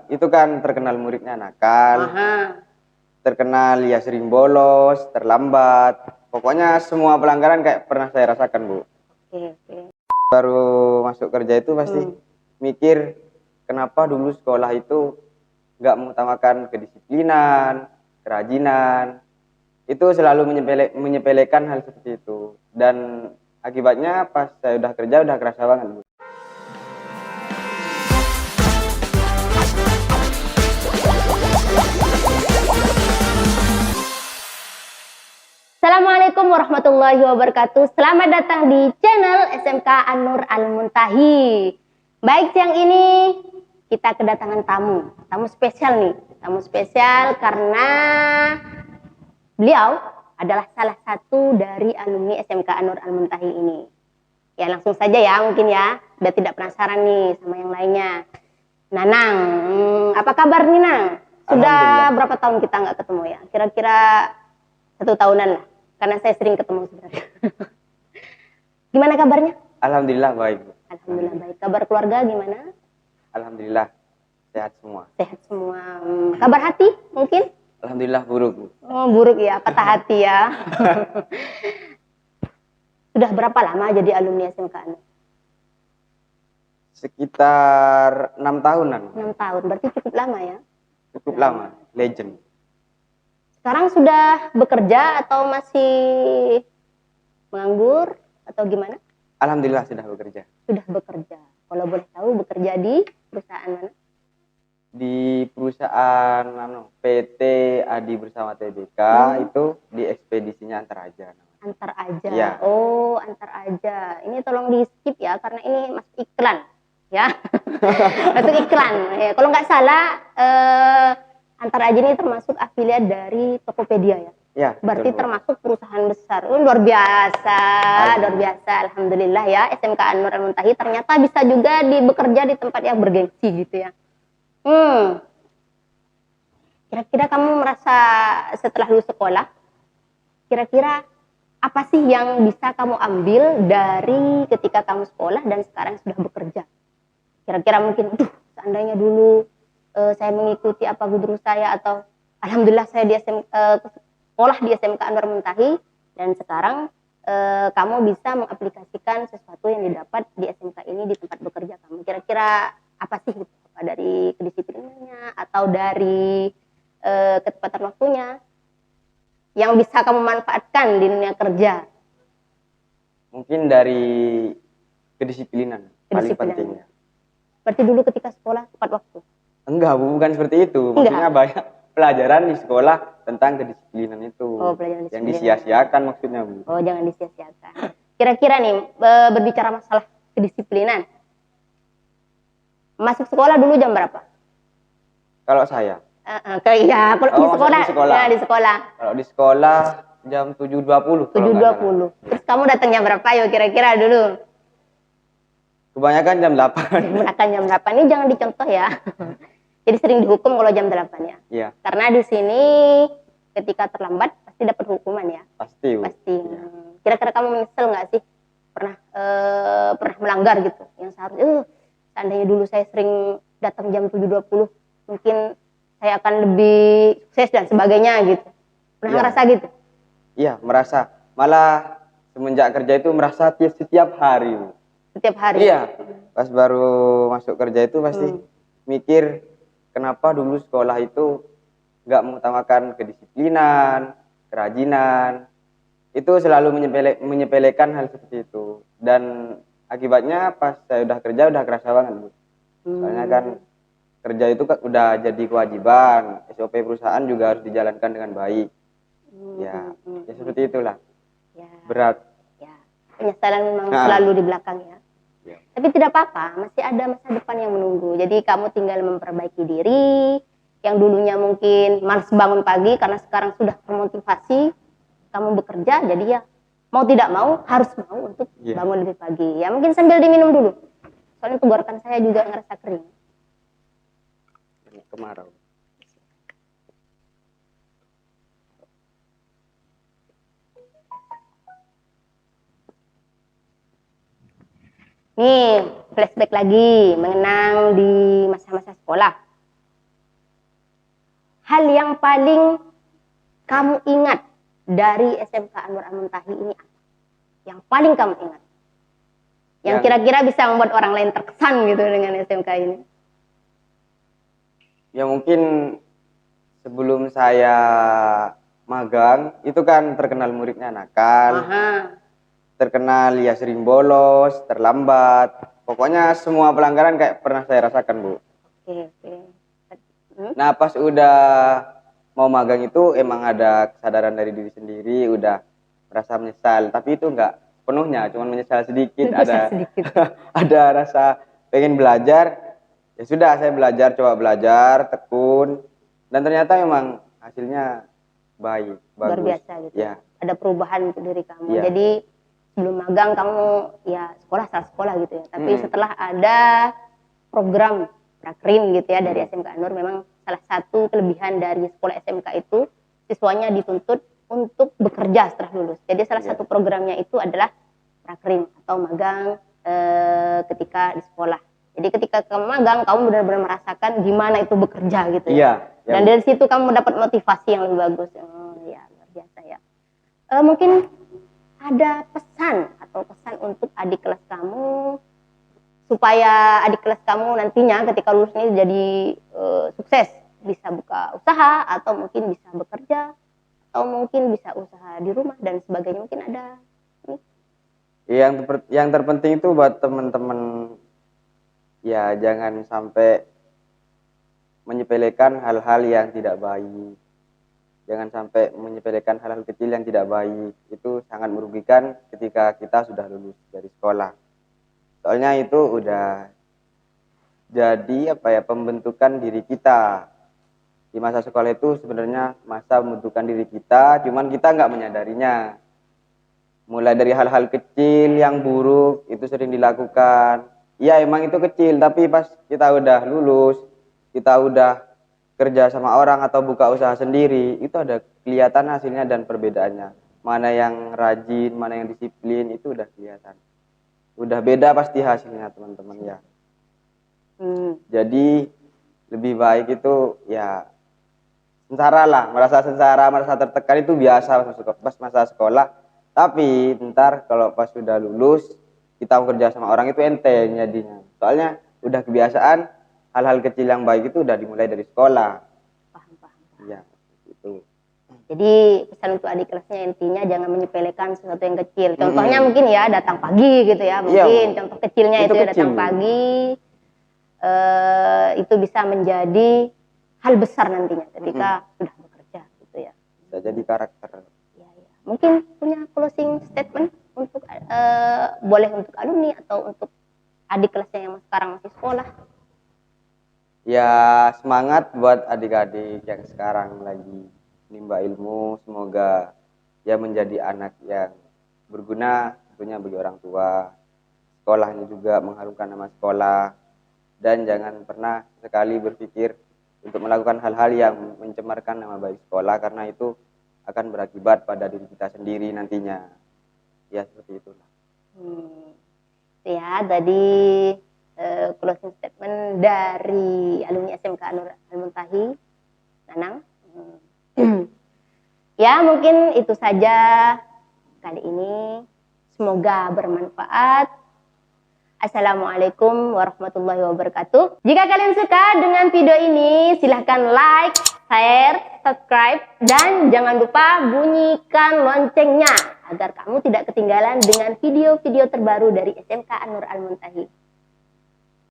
Itu kan terkenal muridnya nakal, Aha. terkenal ya sering bolos, terlambat. Pokoknya semua pelanggaran kayak pernah saya rasakan, Bu. Oke. Baru masuk kerja itu pasti mikir kenapa dulu sekolah itu nggak mengutamakan kedisiplinan, kerajinan. Itu selalu menyepelekan hal seperti itu. Dan akibatnya pas saya udah kerja udah kerasa banget, Bu. Assalamualaikum warahmatullahi wabarakatuh. Selamat datang di channel SMK An-Nur Al-Muntahi. Baik, siang ini kita kedatangan tamu spesial nih. Tamu spesial karena beliau adalah salah satu dari alumni SMK An-Nur Al-Muntahi ini. Ya langsung saja ya mungkin ya. Udah tidak penasaran nih sama yang lainnya. Nanang, apa kabar nih Nang? Sudah berapa tahun kita nggak ketemu ya? Kira-kira 1 tahunan lah, karena saya sering ketemu sebenarnya. Gimana kabarnya? Alhamdulillah baik, Bu. Alhamdulillah baik. Kabar keluarga gimana? Alhamdulillah sehat semua. Sehat semua. Kabar hati mungkin? Alhamdulillah buruk, Bu. Oh, buruk ya, patah hati ya. Sudah berapa lama jadi alumni SMK An-Nur? Sekitar 6 tahunan. 6 tahun, berarti cukup lama ya? Cukup lama, legend. Sekarang sudah bekerja atau masih menganggur atau gimana? Alhamdulillah sudah bekerja. Sudah bekerja. Kalau boleh tahu bekerja di perusahaan mana? Di perusahaan PT Adi Bersama TBK itu di ekspedisinya Antaraja. Antar aja. Ya. Oh, antar aja. Ini tolong di skip ya karena ini masuk iklan ya. Masuk iklan. Ya, kalau nggak salah Antar aja ini termasuk afiliat dari Tokopedia ya. Ya. Berarti betul, termasuk perusahaan besar. Luar biasa, luar biasa. Alhamdulillah ya SMK An-Nur Al-Muntahi ternyata bisa juga bekerja di tempat yang bergengsi gitu ya. Kira-kira kamu merasa setelah lulus sekolah, kira-kira apa sih yang bisa kamu ambil dari ketika kamu sekolah dan sekarang sudah bekerja? Kira-kira mungkin, seandainya dulu saya mengikuti apa guru saya atau alhamdulillah saya di sekolah di SMK An-Nur Al-Muntahi dan sekarang kamu bisa mengaplikasikan sesuatu yang didapat di SMK ini di tempat bekerja kamu. Kira-kira apa sih apa dari kedisiplinannya atau dari ketepatan waktunya yang bisa kamu manfaatkan di dunia kerja? Mungkin dari kedisiplinan paling pentingnya. Berarti dulu ketika sekolah tepat waktu? Enggak, Bu, bukan seperti itu. Maksudnya banyak pelajaran di sekolah tentang kedisiplinan itu. Oh, pelajaran yang disia-siakan maksudnya, Bu. Oh, jangan disia-siakan. Kira-kira nih berbicara masalah kedisiplinan. Masuk sekolah dulu jam berapa? Kalau saya? Iya, kalau di sekolah. Ya, di sekolah. Kalau di sekolah jam 7.20. 7.20. Terus kamu datang jam berapa yuk kira-kira dulu? Kebanyakan jam 8. Kebanyakan jam 8. Ini jangan dicontoh ya. Jadi sering dihukum kalau jam 8 ya. Iya. Karena di sini ketika terlambat pasti dapat hukuman ya. Pasti, Bu. Pasti. Ya. Kira-kira kamu menyesal nggak sih pernah melanggar gitu? Yang seharusnya seandainya dulu saya sering datang jam 7.20 mungkin saya akan lebih sukses dan sebagainya gitu. Pernah ngerasa gitu? Iya, merasa. Malah semenjak kerja itu merasa setiap hari, Bu. Setiap hari? Iya. Pas baru masuk kerja itu pasti mikir kenapa dulu sekolah itu nggak mengutamakan kedisiplinan, kerajinan. Itu selalu menyepelekan hal seperti itu. Dan akibatnya pas saya udah kerja udah kerasa banget, Bu. Soalnya kan kerja itu kan udah jadi kewajiban. SOP perusahaan juga harus dijalankan dengan baik. Ya seperti itulah. Ya. Berat. Ya. Penyesalan memang selalu di belakang ya. Tapi tidak apa-apa, masih ada masa depan yang menunggu. Jadi kamu tinggal memperbaiki diri, yang dulunya mungkin malas bangun pagi karena sekarang sudah termotivasi, kamu bekerja, jadi ya mau tidak mau harus mau untuk bangun lebih pagi. Ya mungkin sambil diminum dulu, soalnya tenggorokan saya juga ngerasa kering. Kemarau. Nih, flashback lagi, mengenang di masa-masa sekolah. hal yang paling kamu ingat dari SMK Anwar Al-Muntahi ini apa? Yang paling kamu ingat? Yang kira-kira bisa membuat orang lain terkesan gitu dengan SMK ini? Ya mungkin sebelum saya magang, itu kan terkenal muridnya nakal, terkenal ya sering bolos, terlambat. Pokoknya semua pelanggaran kayak pernah saya rasakan, Bu. Oke. Nah, pas udah mau magang itu emang ada kesadaran dari diri sendiri, udah merasa menyesal. Tapi itu enggak penuhnya, cuma menyesal sedikit. Ada rasa pengen belajar. Ya sudah, saya belajar, coba belajar, tekun. Dan ternyata memang hasilnya baik, bagus. Luar biasa gitu. Ya. Ada perubahan untuk diri kamu. Ya. Jadi sebelum magang kamu ya sekolah gitu ya. Tapi setelah ada program Prakrim gitu ya dari SMK Anur, memang salah satu kelebihan dari sekolah SMK itu siswanya dituntut untuk bekerja setelah lulus. Jadi salah satu programnya itu adalah Prakrim atau magang ketika di sekolah. Jadi ketika kamu magang, kamu benar-benar merasakan gimana itu bekerja gitu ya. Dan dari situ kamu mendapat motivasi yang lebih bagus. Ya, luar biasa ya. Mungkin ada pesan untuk adik kelas kamu supaya adik kelas kamu nantinya ketika lulus ini jadi sukses, bisa buka usaha atau mungkin bisa bekerja atau mungkin bisa usaha di rumah dan sebagainya, mungkin ada yang terpenting itu buat teman-teman ya jangan sampai menyepelekan hal-hal yang tidak baik. Jangan sampai menyepelekan hal-hal kecil yang tidak baik. Itu sangat merugikan ketika kita sudah lulus dari sekolah. Soalnya itu udah jadi pembentukan diri kita. Di masa sekolah itu sebenarnya masa pembentukan diri kita, cuman kita nggak menyadarinya. Mulai dari hal-hal kecil yang buruk itu sering dilakukan. Ya emang itu kecil, tapi pas kita udah lulus, kita udah kerja sama orang atau buka usaha sendiri, itu ada kelihatan hasilnya dan perbedaannya. Mana yang rajin, mana yang disiplin, itu udah kelihatan. Udah beda pasti hasilnya, teman-teman ya. Jadi lebih baik itu ya sengsara lah, merasa sengsara, merasa tertekan itu biasa pas masa sekolah. Tapi ntar kalau pas sudah lulus, kita bekerja sama orang itu enteng jadinya. Soalnya udah kebiasaan hal-hal kecil yang baik itu udah dimulai dari sekolah. Paham. Ya, itu. Jadi pesan untuk adik kelasnya intinya jangan menyepelekan sesuatu yang kecil. Contohnya mungkin ya datang pagi gitu ya. Mungkin contoh kecilnya itu ya datang pagi. Itu bisa menjadi hal besar nantinya ketika sudah bekerja gitu ya. Bisa jadi karakter. Ya. Mungkin punya closing statement untuk boleh untuk alumni atau untuk adik kelasnya yang sekarang masih sekolah. Ya semangat buat adik-adik yang sekarang lagi menimba ilmu, semoga ya menjadi anak yang berguna tentunya bagi orang tua, sekolahnya juga mengharumkan nama sekolah, dan jangan pernah sekali berpikir untuk melakukan hal-hal yang mencemarkan nama baik sekolah, karena itu akan berakibat pada diri kita sendiri nantinya. Ya seperti itulah. Ya tadi closing statement dari alumni SMK Anur Al-Muntahi Nanang. Ya mungkin itu saja kali ini, semoga bermanfaat. Assalamualaikum warahmatullahi wabarakatuh. Jika kalian suka dengan video ini, silahkan like, share, subscribe, dan jangan lupa bunyikan loncengnya agar kamu tidak ketinggalan dengan video-video terbaru dari SMK Anur Al-Muntahi.